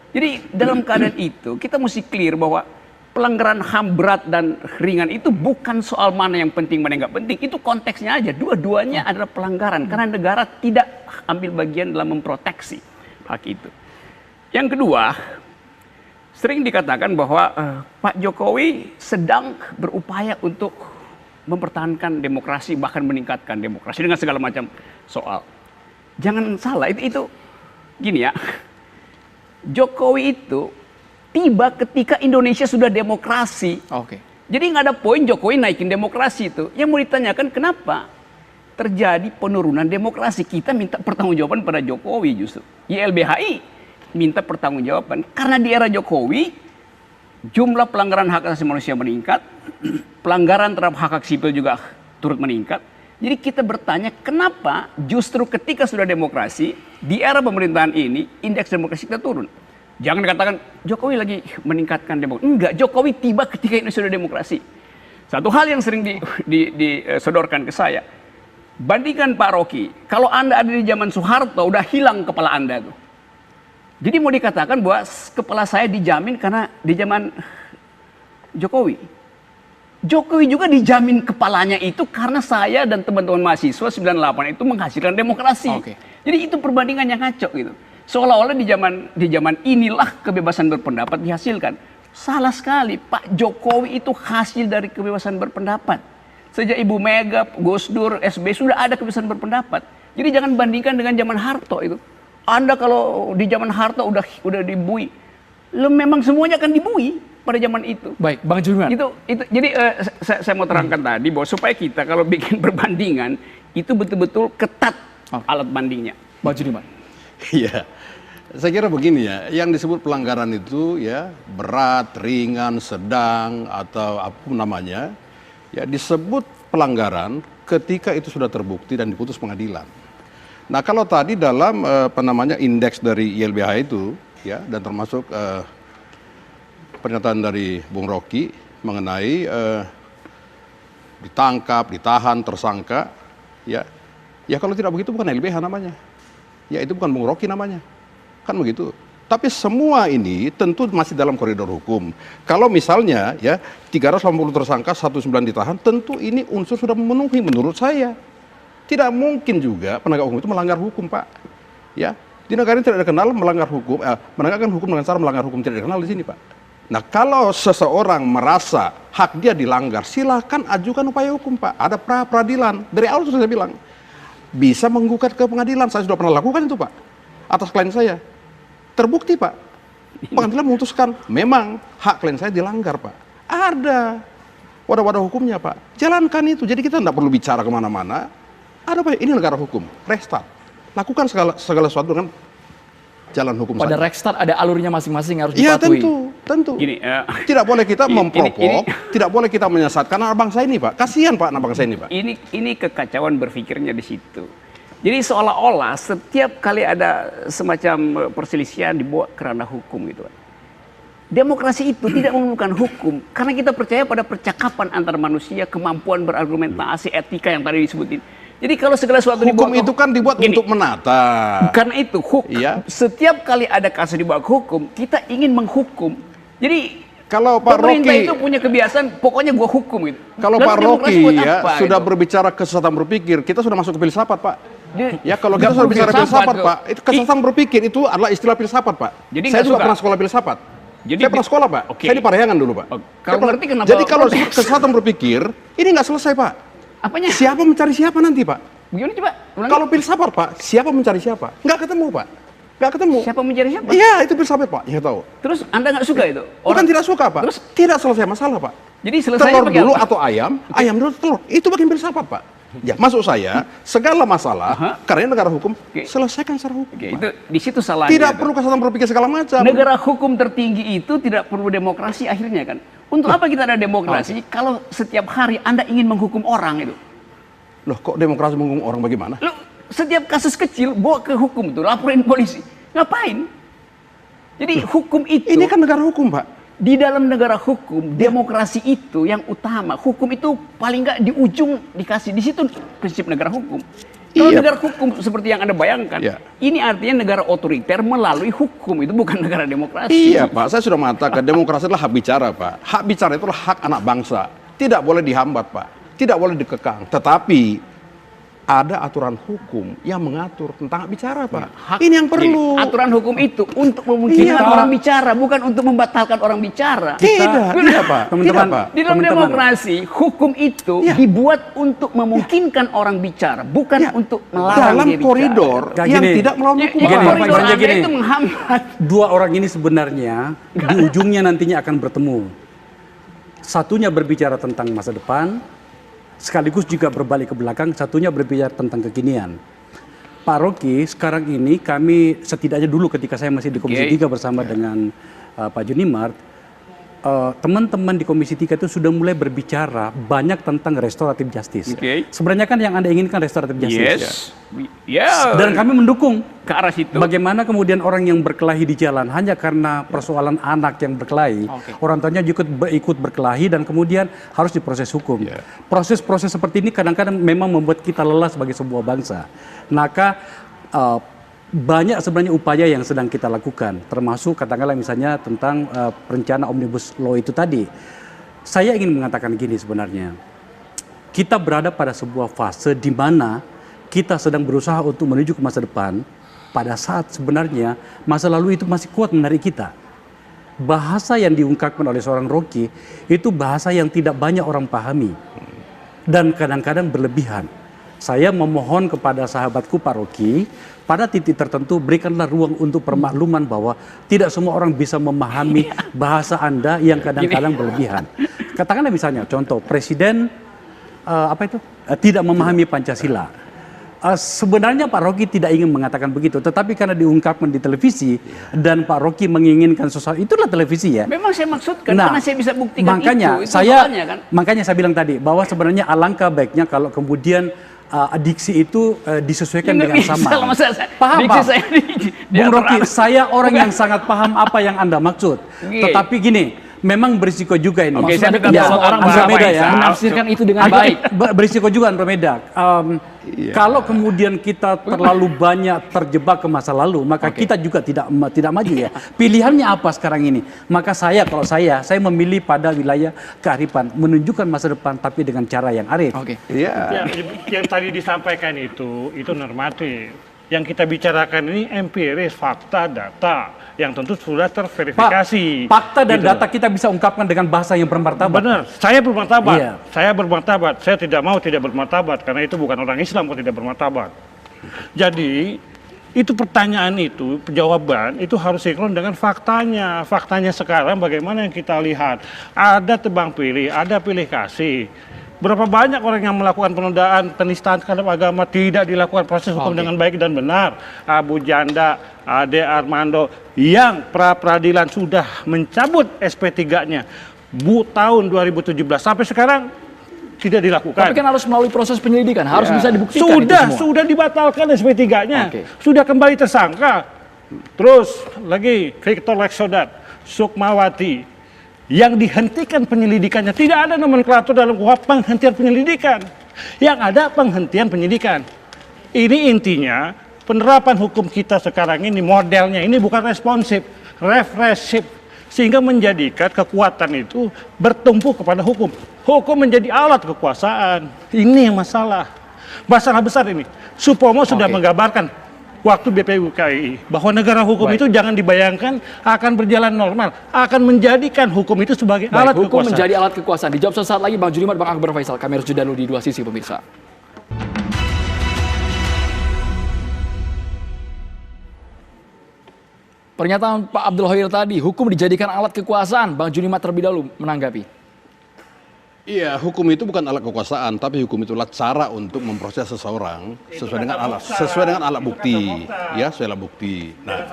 Jadi dalam keadaan itu kita mesti clear bahwa pelanggaran HAM berat dan ringan itu bukan soal mana yang penting, mana yang nggak penting. Itu konteksnya aja. Dua-duanya adalah pelanggaran karena negara tidak ambil bagian dalam memproteksi hak itu. Yang kedua, sering dikatakan bahwa Pak Jokowi sedang berupaya untuk mempertahankan demokrasi, bahkan meningkatkan demokrasi dengan segala macam soal. Jangan salah, itu gini ya, Jokowi itu tiba ketika Indonesia sudah demokrasi. Oke. Jadi nggak ada poin Jokowi naikin demokrasi itu. Yang mau ditanyakan kenapa terjadi penurunan demokrasi. Kita minta pertanggungjawaban pada Jokowi justru. YLBHI minta pertanggungjawaban. Karena di era Jokowi, jumlah pelanggaran hak asasi manusia meningkat, pelanggaran terhadap hak sipil juga turut meningkat. Jadi kita bertanya kenapa justru ketika sudah demokrasi, di era pemerintahan ini, indeks demokrasi kita turun. Jangan dikatakan Jokowi lagi meningkatkan demokrasi. Enggak, Jokowi tiba ketika ini sudah demokrasi. Satu hal yang sering disodorkan ke saya, bandingkan Pak Rocky, kalau Anda ada di zaman Soeharto, udah hilang kepala Anda tuh. Jadi mau dikatakan bahwa kepala saya dijamin karena di zaman Jokowi. Jokowi juga dijamin kepalanya itu karena saya dan teman-teman mahasiswa 98 itu menghasilkan demokrasi. Oke. Jadi itu perbandingan yang ngaco gitu. Seolah-olah di zaman inilah kebebasan berpendapat dihasilkan. Salah sekali, Pak Jokowi itu hasil dari kebebasan berpendapat. Sejak Ibu Mega, Gus Dur, SBY sudah ada kebebasan berpendapat. Jadi jangan bandingkan dengan zaman Harto itu. Anda kalau di zaman Harto udah dibui, memang semuanya akan dibui pada zaman itu. Baik, Bang Juliman. Itu jadi saya mau terangkan tadi bahwa supaya kita kalau bikin perbandingan itu betul-betul ketat alat bandingnya. Bang Juliman. Iya, saya kira begini ya, yang disebut pelanggaran itu ya berat, ringan, sedang atau apapun namanya, ya disebut pelanggaran ketika itu sudah terbukti dan diputus pengadilan. Nah kalau tadi dalam indeks dari YLBH itu ya dan termasuk pernyataan dari Bung Rocky mengenai ditangkap, ditahan, tersangka, ya kalau tidak begitu bukan YLBH namanya, ya itu bukan Bung Rocky namanya, kan begitu. Tapi semua ini tentu masih dalam koridor hukum. Kalau misalnya ya 380 tersangka, 19 ditahan, tentu ini unsur sudah memenuhi menurut saya. Tidak mungkin juga penegak hukum itu melanggar hukum, Pak. Ya, di negara ini tidak dikenal melanggar hukum, menegakkan hukum dengan cara melanggar hukum tidak dikenal di sini, Pak. Nah, kalau seseorang merasa hak dia dilanggar, silakan ajukan upaya hukum, Pak. Ada pra-peradilan. Dari awal sudah saya bilang, bisa menggugat ke pengadilan. Saya sudah pernah lakukan itu, Pak. Atas klien saya. Terbukti, Pak. Pengadilan memutuskan memang hak klien saya dilanggar, Pak. Ada wadah-wadah hukumnya, Pak. Jalankan itu. Jadi kita tidak perlu bicara kemana-mana. Ada apa? Ini negara hukum. Restart. Lakukan segala sesuatu dengan jalan hukum. Pada saja. restart ada alurnya masing-masing harus Ya dipatuhi. tentu. Gini, tidak boleh kita memprovok, tidak boleh kita menyesatkan anak bangsa ini, Pak. Kasihan Pak anak bangsa ini, Pak. Ini kekacauan berpikirnya di situ. Jadi seolah-olah setiap kali ada semacam perselisihan dibawa ke ranah hukum gitu kan. Demokrasi itu tidak memerlukan hukum karena kita percaya pada percakapan antar manusia, kemampuan berargumentasi, etika yang tadi disebutin. Jadi kalau segala sesuatu Hukum itu kan dibuat untuk menata. Karena itu Iya. setiap kali ada kasus dibawa ke hukum, kita ingin menghukum. Jadi Kalau Pak pemerintah Rocky itu punya kebiasaan, pokoknya gua hukum gitu. Kalau Lalu Pak demokrasi Rocky buat ya apa sudah gitu? berbicara kesesatan berpikir, kita sudah masuk ke filsafat, Pak. Ya kalau Nggak kita sudah bicara filsafat, filsafat, tuh. Pak, itu kesesatan berpikir itu adalah istilah filsafat, Pak. Jadi saya nggak juga suka. pernah sekolah filsafat. Jadi Saya pernah sekolah, Pak. Oke. Saya di Parahyangan dulu, Pak. Oh, Saya kalau pernah- ngerti kenapa Jadi kalau protes? kesesatan berpikir, ini nggak selesai, Pak. Apanya? Siapa mencari siapa nanti, Pak? Gimana coba? Ulangi. Kalau filsafat, Pak, siapa mencari siapa? Nggak ketemu, Pak. Nggak ketemu. Siapa mencari siapa? Iya, itu filsafat, Pak. Ya tahu. Terus Anda nggak suka itu? Bukan tidak suka, Pak. Terus? Tidak selesai masalah, Pak. Jadi selesai Telur dulu atau ayam dulu telur. Itu bagian filsafat, Pak. Ya, maksud saya, segala masalah, karena negara hukum, selesaikan secara hukum. Oke, Pak. itu di situ salahnya. Tidak tuh. perlu kesalahan berpikir segala macam. Negara hukum tertinggi itu tidak perlu demokrasi akhirnya kan. Untuk apa kita ada demokrasi kalau setiap hari Anda ingin menghukum orang itu? Loh, kok demokrasi menghukum orang bagaimana? Lu setiap kasus kecil bawa ke hukum tuh, laporin polisi. Ngapain? Jadi hukum itu Ini kan negara hukum, Pak. di dalam negara hukum, demokrasi itu yang utama. Hukum itu paling nggak di ujung dikasih. Di situ prinsip negara hukum. Kalau Iya. negara hukum seperti yang Anda bayangkan, Iya. ini artinya negara otoriter melalui hukum, itu bukan negara demokrasi. Iya Pak, saya sudah mengatakan demokrasi adalah hak bicara Pak. Hak bicara itulah hak anak bangsa. Tidak boleh dihambat Pak, tidak boleh dikekang. Tetapi ada aturan hukum yang mengatur tentang hak bicara Pak. Ini yang perlu. Gini, aturan hukum itu untuk memungkinkan Iya. orang bicara, bukan untuk membatalkan orang bicara. Tidak, tidak Pak. Teman-teman, Tidak Pak. Di dalam Teman-teman. demokrasi, hukum itu Ya. dibuat untuk memungkinkan orang bicara, bukan Ya, untuk melarang dalam dia bicara. koridor Kayak yang gini. tidak melawan Ya, hukum. ya, Gini, koridor Pak, Anda gini. itu menghambat. Dua orang ini sebenarnya di ujungnya nantinya akan bertemu. Satunya berbicara tentang masa depan, sekaligus juga berbalik ke belakang, satunya berbicara tentang kekinian. Pak Rocky, sekarang ini kami setidaknya dulu ketika saya masih di Komisi Oke. 3 bersama dengan Pak Junimart, teman-teman di Komisi 3 itu sudah mulai berbicara banyak tentang restoratif justice. Oke. Sebenarnya kan yang Anda inginkan restoratif justice. Yes. Ya. Dan kami mendukung. ke arah situ. Bagaimana kemudian orang yang berkelahi di jalan hanya karena persoalan anak yang berkelahi, orang tuanya juga ikut berkelahi dan kemudian harus diproses hukum. Proses-proses seperti ini kadang-kadang memang membuat kita lelah sebagai sebuah bangsa. Maka banyak sebenarnya upaya yang sedang kita lakukan, termasuk katakanlah misalnya tentang rencana Omnibus Law itu tadi. Saya ingin mengatakan gini sebenarnya, kita berada pada sebuah fase di mana kita sedang berusaha untuk menuju ke masa depan, pada saat sebenarnya masa lalu itu masih kuat menarik kita. Bahasa yang diungkapkan oleh seorang Rocky itu bahasa yang tidak banyak orang pahami dan kadang-kadang berlebihan. Saya memohon kepada sahabatku Pak Rocky, pada titik tertentu berikanlah ruang untuk permakluman bahwa tidak semua orang bisa memahami bahasa Anda yang kadang-kadang berlebihan. Katakanlah misalnya contoh Presiden tidak memahami Pancasila. Sebenarnya Pak Rocky tidak ingin mengatakan begitu, tetapi karena diungkapkan di televisi dan Pak Rocky menginginkan sesuatu, itulah televisi ya. Memang saya maksudkan karena saya bisa buktikan makanya itu saya kan. makanya saya bilang tadi bahwa sebenarnya alangkah baiknya kalau kemudian diksi itu disesuaikan Ya, nggak dengan bisa sama. lah, masa saya- Paham, diksi Pak? saya Bung Rocky, saya orang yang sangat paham apa yang Anda maksud. Oke. Tetapi gini, memang berisiko juga ini. Oke, saya Maksud Anda minta tidak tolong semua orang Pak bisa Andromeda Faisal. ya. menafsirkan itu dengan Agak baik. berisiko juga Andromeda. Kalau kemudian kita terlalu banyak terjebak ke masa lalu, maka kita juga tidak maju ya. Pilihannya apa sekarang ini? Maka kalau saya memilih pada wilayah kearifan, menunjukkan masa depan tapi dengan cara yang arif. Oke. Iya. Ya, yang tadi disampaikan itu normatif. Yang kita bicarakan ini empiris, fakta, data, yang tentu sudah terverifikasi. Fakta dan Gitu. data kita bisa ungkapkan dengan bahasa yang bermartabat. Benar, saya bermartabat. Iya. Saya bermartabat. Saya tidak mau tidak bermartabat karena itu bukan orang Islam kok tidak bermartabat. Jadi itu pertanyaan itu, jawaban itu harus sinkron dengan faktanya. Faktanya sekarang bagaimana yang kita lihat? Ada tebang pilih, ada pilih kasih. Berapa banyak orang yang melakukan penodaan, penistaan terhadap agama tidak dilakukan proses hukum dengan baik dan benar. Abu Janda, Ade Armando yang pra-peradilan sudah mencabut SP3-nya tahun 2017 sampai sekarang tidak dilakukan. Tapi kan harus melalui proses penyelidikan, harus bisa dibuktikan itu semua. Sudah dibatalkan SP3-nya. Oke. Sudah kembali tersangka. Terus lagi Victor Leksodat, Sukmawati yang dihentikan penyelidikannya. Tidak ada nomenklatur dalam KUHP penghentian penyelidikan. Yang ada penghentian penyidikan. Ini intinya penerapan hukum kita sekarang ini modelnya ini bukan responsif, represif. Sehingga menjadikan kekuatan itu bertumpu kepada hukum. Hukum menjadi alat kekuasaan. Ini yang masalah. Masalah besar ini. Supomo sudah menggambarkan waktu BPUKI bahwa negara hukum itu jangan dibayangkan akan berjalan normal, akan menjadikan hukum itu sebagai alat Hukum kekuasaan. menjadi alat kekuasaan. Dijawab sesaat lagi Bang Junimart, Bang Akbar Faisal. Kami harus jeda dulu di dua sisi pemirsa. Pernyataan Pak Abdul Hoir tadi, hukum dijadikan alat kekuasaan. Bang Junimart terlebih dahulu menanggapi. Iya, hukum itu bukan alat kekuasaan, tapi hukum itulah cara untuk memproses seseorang sesuai dengan alat bukti, ya, sesuai alat bukti. Nah,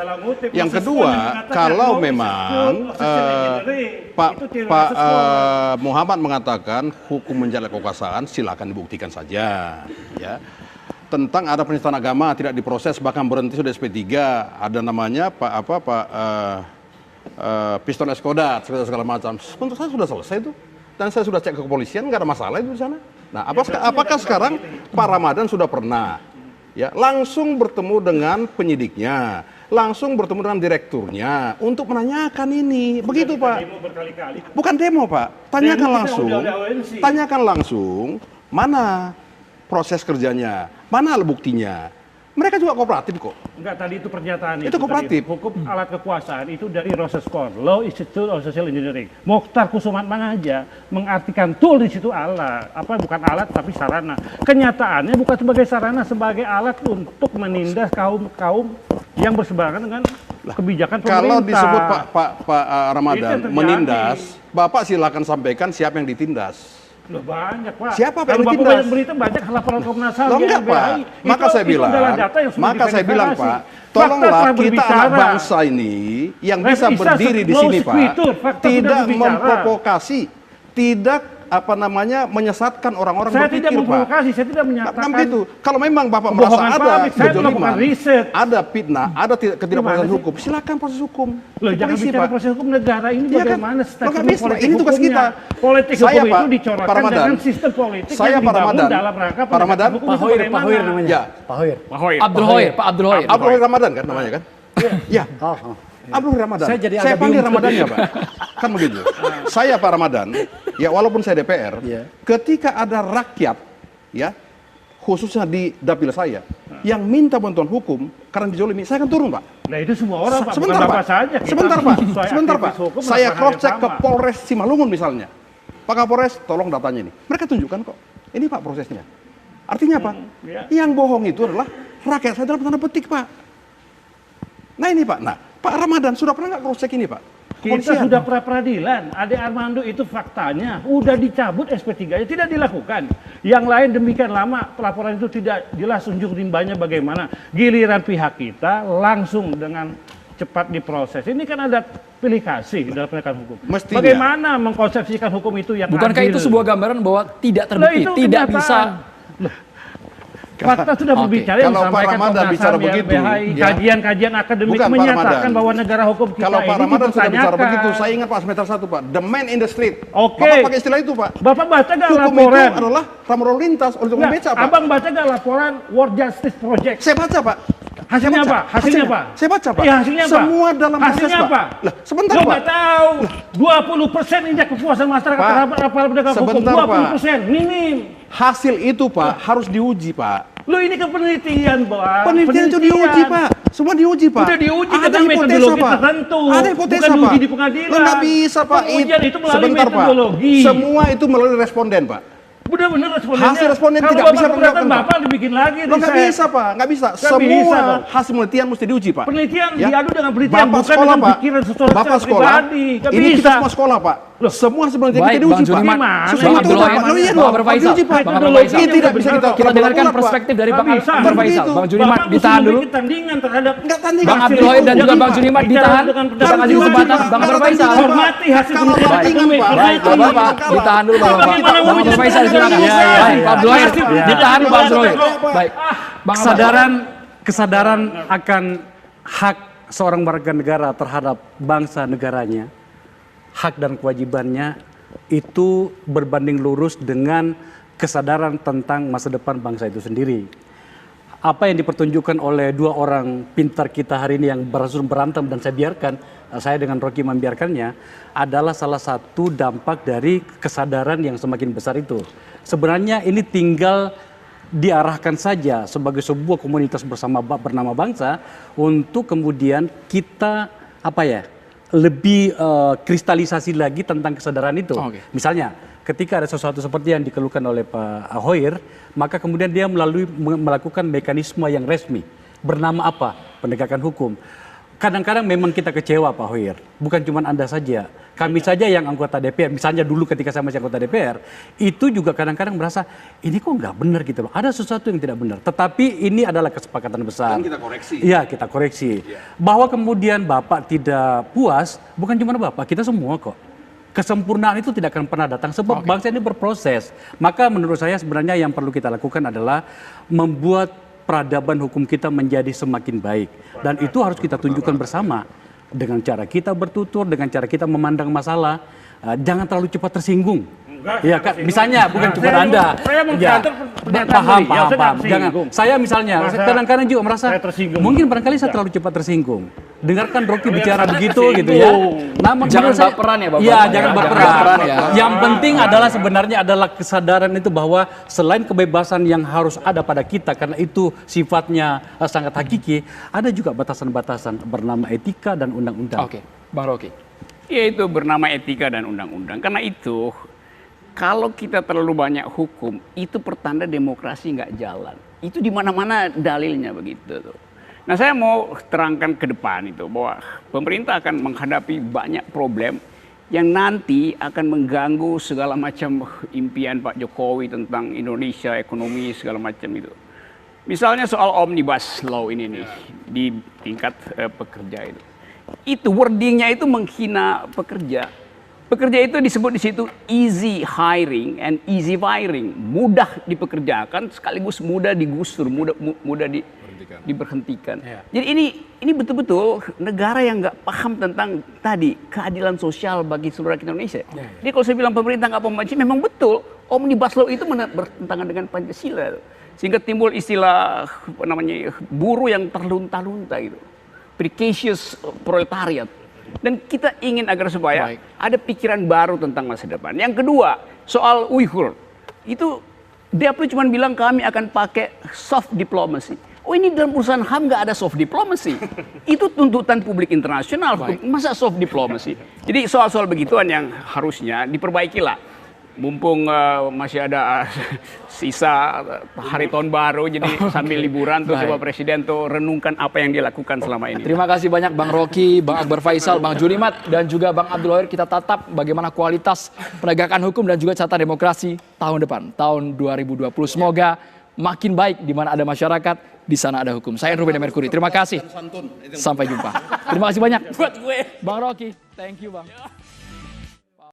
yang kedua, kalau memang Pak Muhammad mengatakan hukum menjadi alat kekuasaan, silakan dibuktikan saja, ya. Tentang ada penistaan agama tidak diproses bahkan berhenti sudah SP3, ada namanya Piston Eskodat segala macam. Untuk saya sudah selesai itu. Dan saya sudah cek ke kepolisian, nggak ada masalah itu di sana. Nah, apakah sekarang Pak Ramadan sudah pernah ya langsung bertemu dengan penyidiknya, langsung bertemu dengan direkturnya untuk menanyakan ini. Begitu Pak. Demo berkali-kali. Bukan demo Pak, tanyakan langsung mana proses kerjanya, mana buktinya. Mereka juga kooperatif kok. Enggak, tadi itu pernyataan Itu kooperatif. Tadi, hukum alat kekuasaan itu dari Rosenkor, Law Institute of Social Engineering. Mokhtar Kusumatman aja mengartikan tool di situ alat, bukan alat tapi sarana. Kenyataannya bukan sebagai sarana, sebagai alat untuk menindas kaum yang berseberangan dengan kebijakan pemerintah. Kalau disebut Pak Ramadan Itu terjadi. menindas, Bapak silakan sampaikan siapa yang ditindas. Loh, banyak Pak. Siapa Kalau yang Bapak ditindas? banyak berita, banyak laporan Komnas HAM. Loh enggak GLBI. Pak, maka saya bilang, Pak, tolonglah kita anak bangsa ini yang bisa berdiri di sini Pak, tidak memprovokasi, tidak menyesatkan orang-orang Saya berpikir tidak memprovokasi, saya tidak Pak. menyatakan. Begitu. Kalau memang Bapak merasa kebohongan ada publik, saya melakukan kejoliman, riset. ada fitnah, ada ketidakproses Gimana sih? hukum, silakan proses hukum. Loh, jangan Polisi, bicara Pak. proses hukum negara ini Iya kan? bagaimana Loh, statement nggak bisa. politik Ini tugas hukumnya. kita. Politik Saya, hukum Pak, itu dicorakkan Pak Ramadan. dengan sistem politik Saya, yang Pak dibangun Ramadan. dalam rangka Pak Ramadan. penegakan hukum Pak itu Hoir bagaimana. namanya. Ya. Pak Hoir. Abdul Hoir, Pak Abdul Hoir. Abdul Hoir Ramadan kan namanya kan? Ya. Oh. Abdul Hoir Ramadan. Saya jadi Saya agak panggil bingung. Ramadannya Pak. Kan begitu. Saya Pak Ramadan, ya walaupun saya DPR, Iya. ketika ada rakyat, ya khususnya di dapil saya, yang minta bantuan hukum karena dijolimi, saya akan turun Pak. Nah itu semua orang Pak, Sebentar bukan Pak, Bapak saja. Kita sebentar Pak, sesuai sebentar Pak. aktivis hukum Saya melakukan hal cross check yang ke sama. Polres Simalungun misalnya. Pak Kapolres, tolong datanya ini. Mereka tunjukkan kok. Ini Pak prosesnya. Artinya apa? ya. Yang bohong itu adalah rakyat saya dalam tanda petik Pak. Nah ini Pak. Nah Pak Ramadan sudah pernah nggak cross check ini Pak? Kita Kepolisian. sudah pra-peradilan, Ade Armando itu faktanya udah dicabut SP3-nya, tidak dilakukan. Yang lain demikian lama pelaporan itu tidak jelas unjuk rimbanya bagaimana. Giliran pihak kita langsung dengan cepat diproses. Ini kan ada pilih kasih dalam penegakan hukum. Mestinya. Bagaimana mengkonsepsikan hukum itu yang Bukankah adil? itu sebuah gambaran bahwa tidak Lah, terbukti, itu tidak kenyataan. bisa. Fakta sudah Oke. berbicara yang Kalau Pak disampaikan Ramadan Komnas bicara HAM, begitu, YLBHI, ya. kajian-kajian akademik Bukan, Pak menyatakan Ramadan. bahwa negara hukum kita Kalau Pak ini Ramadan sudah bicara dipertanyakan. begitu, saya ingat Pak semester 1 Pak, the man in the street. Oke. Bapak pakai istilah itu Pak. Bapak baca gak Hukum laporan? itu adalah ram lalu lintas untuk Nggak, membeca Pak. Abang baca gak laporan World Justice Project? Saya baca Pak. Hasilnya Saya baca. apa? Hasilnya apa? Saya baca Pak. Iya, hasilnya apa? Semua dalam proses Hasilnya Pak. apa? Lah, sebentar Lo Pak. nggak tahu. 20% indeks kepuasan masyarakat Pak, terhadap aparat penegak hukum. sebentar, 20% minim. Hasil itu Pak harus diuji Pak. Lo ini kan penelitian, Bang. Penelitian itu diuji Pak. Semua diuji Pak. Udah diuji Ada dengan hipotesa metodologi Pak. tertentu. Ada hipotesa Bukan Pak. diuji di pengadilan. Lo nggak bisa Pak. Pengujian itu melalui Sebentar Pak. metodologi. Semua itu melalui responden Pak. Benar-benar respondennya. Hasil responden Kalau tidak Bapak bisa keberatan, mengungkapkan, Pak. Bapak dibikin lagi. Lo nggak riset. bisa Pak. Nggak bisa. Nggak Semua bisa dong. hasil penelitian mesti diuji Pak. Penelitian Ya. diadu dengan penelitian, Bapak bukan sekolah dengan Pak. pikiran seseorang Bapak secara sekolah. pribadi. Nggak Ini bisa. kita semua sekolah Pak. Loh, semua hasil penelitian Baik, kita Bang diuji Pak. Junimat, Gimana? Sesuai Bang itu Abdul Pak. Hoir, Lo iya Bang dong. Akbar Harus Faisal, diuji Pak. Bang Akbar Metodologi Faisal. Ini tidak bisa kita Kita dengarkan ulang-ulang, Pak. perspektif dari Nggak Bang bisa. Akbar Faisal. Begitu. Bang Junimat Bapak ditahan mesti dulu. memiliki tandingan terhadap Nggak tandingan. Bang Hasil Abdul Hoir itu. dan juga Jadi, Bang Pak, Junimat bicara ditahan. dengan Kita pendapat kasih kesempatan pribadi. Bang Akbar Kalau Faisal. tandingan, Hormati hasil Kalau penelitian tandingan, akademik. Pak. Baik, Hormati. Bapak, ditahan dulu Bang Bapak. Bagaimana Bang Akbar wujud Faisal silakan. penelitian? Baik, Pak Abdul Hoir, Ya. ditahan dulu Bang Abdul Hoir. Baik. Bang Akbar. Kesadaran akan hak seorang warga negara terhadap bangsa negaranya, hak dan kewajibannya itu berbanding lurus dengan kesadaran tentang masa depan bangsa itu sendiri. Apa yang dipertunjukkan oleh dua orang pintar kita hari ini yang berantem dan saya biarkan, saya dengan Rocky membiarkannya, adalah salah satu dampak dari kesadaran yang semakin besar itu. Sebenarnya ini tinggal diarahkan saja sebagai sebuah komunitas bernama bangsa untuk kemudian kita lebih kristalisasi lagi tentang kesadaran itu. Oke. Misalnya ketika ada sesuatu seperti yang dikeluhkan oleh Pak Hoir, maka kemudian dia melakukan mekanisme yang resmi bernama apa? Penegakan hukum. Kadang-kadang memang kita kecewa Pak Hoir, bukan cuma Anda saja. Kami saja yang anggota DPR, misalnya dulu ketika saya masih anggota DPR, itu juga kadang-kadang merasa, ini kok nggak benar gitu loh, ada sesuatu yang tidak benar. Tetapi ini adalah kesepakatan besar. Dan kita koreksi. Iya, kita koreksi. Bahwa kemudian Bapak tidak puas, bukan cuma Bapak, kita semua kok. Kesempurnaan itu tidak akan pernah datang, sebab bangsa ini berproses. Maka menurut saya sebenarnya yang perlu kita lakukan adalah membuat peradaban hukum kita menjadi semakin baik. Dan itu harus kita tunjukkan bersama. Dengan cara kita bertutur, dengan cara kita memandang masalah, jangan terlalu cepat tersinggung. Iya kan, misalnya bukan kepada Saya Anda. saya Ya, mengkantor pernyataan paham, beliau, paham, saya paham. tersinggung. Jangan. Saya misalnya, Masa kadang-kadang juga merasa saya tersinggung. mungkin barangkali saya terlalu cepat tersinggung. Dengarkan Rocky bicara begitu gitu ya. Namun Jangan menurut saya- baperan ya, Bapak. Iya, jangan Jangan baperan. baperan ya. Yang penting adalah sebenarnya adalah kesadaran itu bahwa selain kebebasan yang harus ada pada kita karena itu sifatnya sangat hakiki, ada juga batasan-batasan bernama etika dan undang-undang. Oke, Bang Rocky. Yaitu bernama etika dan undang-undang. Karena itu, kalau kita terlalu banyak hukum, itu pertanda demokrasi nggak jalan. Itu di mana-mana dalilnya begitu tuh. Nah, saya mau terangkan ke depan itu bahwa pemerintah akan menghadapi banyak problem yang nanti akan mengganggu segala macam impian Pak Jokowi tentang Indonesia, ekonomi, segala macam itu. Misalnya soal omnibus law ini nih, di tingkat pekerja itu. Itu wordingnya itu menghina pekerja. Pekerja itu disebut di situ easy hiring and easy firing, mudah dipekerjakan sekaligus mudah digusur, mudah diberhentikan. Ya. Jadi ini betul-betul negara yang nggak paham tentang tadi keadilan sosial bagi seluruh rakyat Indonesia. Jadi kalau saya bilang pemerintah nggak paham Pancasila, memang betul omnibus law itu bertentangan dengan Pancasila, sehingga timbul istilah apa namanya buruh yang terlunta-lunta itu. Precarious proletariat. Dan kita ingin agar supaya ada pikiran baru tentang masa depan. Yang kedua, soal Uyghur. Itu dia cuma bilang kami akan pakai soft diplomacy. Oh, ini dalam urusan HAM nggak ada soft diplomacy. Itu tuntutan publik internasional. Masa soft diplomacy? Jadi soal-soal begituan yang harusnya diperbaikilah. Mumpung masih ada sisa hari tahun baru, jadi sambil liburan tuh coba Presiden tuh renungkan apa yang dia lakukan selama ini. Terima kasih banyak Bang Rocky, Bang Akbar Faisal, Bang Junimat, dan juga Bang Abdul Wahid. Kita tatap bagaimana kualitas penegakan hukum dan juga catatan demokrasi tahun depan, tahun 2020. Semoga makin baik di mana ada masyarakat, di sana ada hukum. Saya Ruben Merkuri, terima kasih. Sampai jumpa. Terima kasih banyak buat gue. Bang Rocky, thank you Bang.